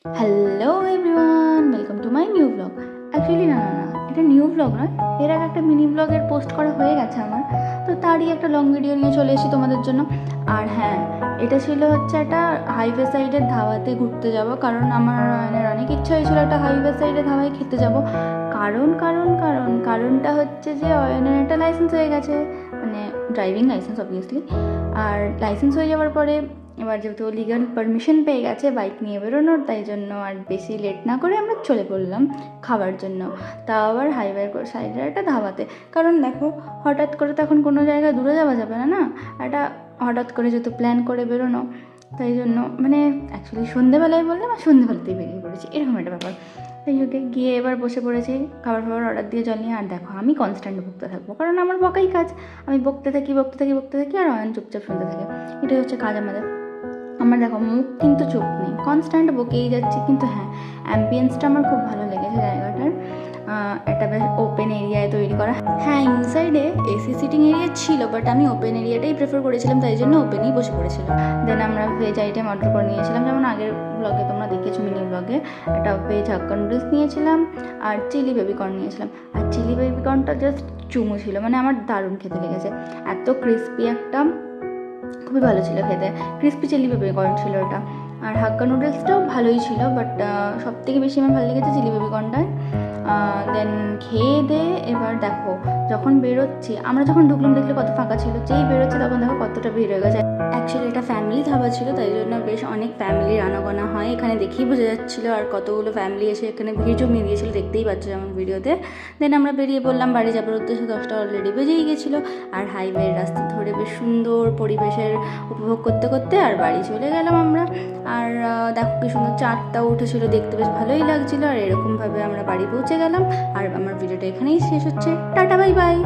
Hello everyone, welcome to my new blog. Actually না, এটা new blog নয়, এর আগে একটা মিনি ব্লগের পোস্ট করা হয়ে গেছে আমার, তো তারই একটা লং ভিডিও নিয়ে চলে এসেছি তোমাদের জন্য। আর হ্যাঁ, এটা ছিল হচ্ছে একটা হাইওয়ে সাইডের ধাবাতে ঘুরতে যাব, কারণ আমার অনেক ইচ্ছা হয়েছিল একটা হাইওয়ে সাইডের ধাবায় খেতে যাব। কারণটা হচ্ছে যে অয়নের একটা লাইসেন্স হয়ে গেছে, মানে ড্রাইভিং লাইসেন্স অবভিয়াসলি। আর লাইসেন্স হয়ে যাওয়ার পরে এবার যেহেতু লিগাল পারমিশন পেয়ে গেছে বাইক নিয়ে বেরোনোর, তাই জন্য আর বেশি লেট না করে আমরা চলে পড়লাম খাবার জন্য, তাও আবার হাইওয়ে সাইডের একটা ধাবাতে। কারণ দেখো, হঠাৎ করে তখন কোনো জায়গায় দূরে যাওয়া যাবে না, একটা হঠাৎ করে যেহেতু প্ল্যান করে বেরোনো, তাই জন্য মানে অ্যাকচুয়ালি সন্ধেবেলায় বললাম আর সন্ধেবেলাতেই বেরিয়ে পড়েছি, এরকম একটা ব্যাপার। তাই ওকে গিয়ে এবার বসে পড়েছি খাবার অর্ডার দিয়ে জল নিয়ে। আর দেখো, আমি কনস্ট্যান্ট বকতে থাকবো, কারণ আমার বকাই কাজ। আমি বকতে থাকি আর অয়ন চুপচাপ শুনতে থাকে, এটাই হচ্ছে কাজ আমাদের। আমার দেখো, মুখ কিন্তু চোখ নেই, কনস্ট্যান্ট বকেই যাচ্ছি। কিন্তু হ্যাঁ, অ্যাম্বিয়েন্সটা আমার খুব ভালো লেগেছে জায়গাটার। একটা বেশ ওপেন এরিয়ায় তৈরি করা। হ্যাঁ, ইনসাইডে এসি সিটিং এরিয়া ছিল, বাট আমি ওপেন এরিয়াটাই প্রেফার করেছিলাম, তাই জন্য ওপেনেই বসে পড়েছিলাম। দেন আমরা ভেজ আইটেম অর্ডার করে নিয়েছিলাম, যেমন আগের ব্লগে তোমরা দেখেছো, মিনি ব্লগে একটা ভেজ হাক্কা নুডলস নিয়েছিলাম আর চিলি বেবিকর্ন নিয়েছিলাম। আর চিলি বেবিকর্নটা জাস্ট চুমু ছিল, মানে আমার দারুণ খেতে লেগেছে, এত ক্রিস্পি একটা, খুবই ভালো ছিল খেতে। ক্রিস্পি চিলি বেবিকর্ন ছিল ওটা। আর হাক্কা নুডলসটাও ভালোই ছিল, বাট সব থেকে বেশি আমার ভালো লেগেছে চিলি বেবিকর্নটায়। দেন খেয়ে দিয়ে এবার দেখো, যখন বেরোচ্ছি, আমরা যখন ঢুকলাম দেখলে কত ফাঁকা ছিল, যেই বেরোচ্ছে তখন দেখো কতটা ভিড় হয়ে গেছে। অ্যাকচুয়ালি এটা ফ্যামিলি ধাবা ছিল, তাই জন্য বেশ অনেক ফ্যামিলির আনাগোনা হয় এখানে, দেখেই বোঝা যাচ্ছিলো। আর কতগুলো ফ্যামিলি এসে এখানে ভিড় জমিয়ে দিয়েছিলো, দেখতেই পাচ্ছ যেমন ভিডিওতে। দেন আমরা বেরিয়ে পড়লাম বাড়ি যাবার উদ্দেশ্যে, 10টা অলরেডি বেজেই গেছিলো। আর হাইওয়ের রাস্তা ধরে বেশ সুন্দর পরিবেশের উপভোগ করতে করতে আর বাড়ি চলে গেলাম আমরা। আর দেখো কি সুন্দর চাঁদটাও উঠেছিল, দেখতে বেশ ভালোই লাগছিলো। আর এরকমভাবে আমরা বাড়ি পৌঁছে গেলাম। আর আমার ভিডিওটা এখানেই শেষ হচ্ছে। Tata, bye bye.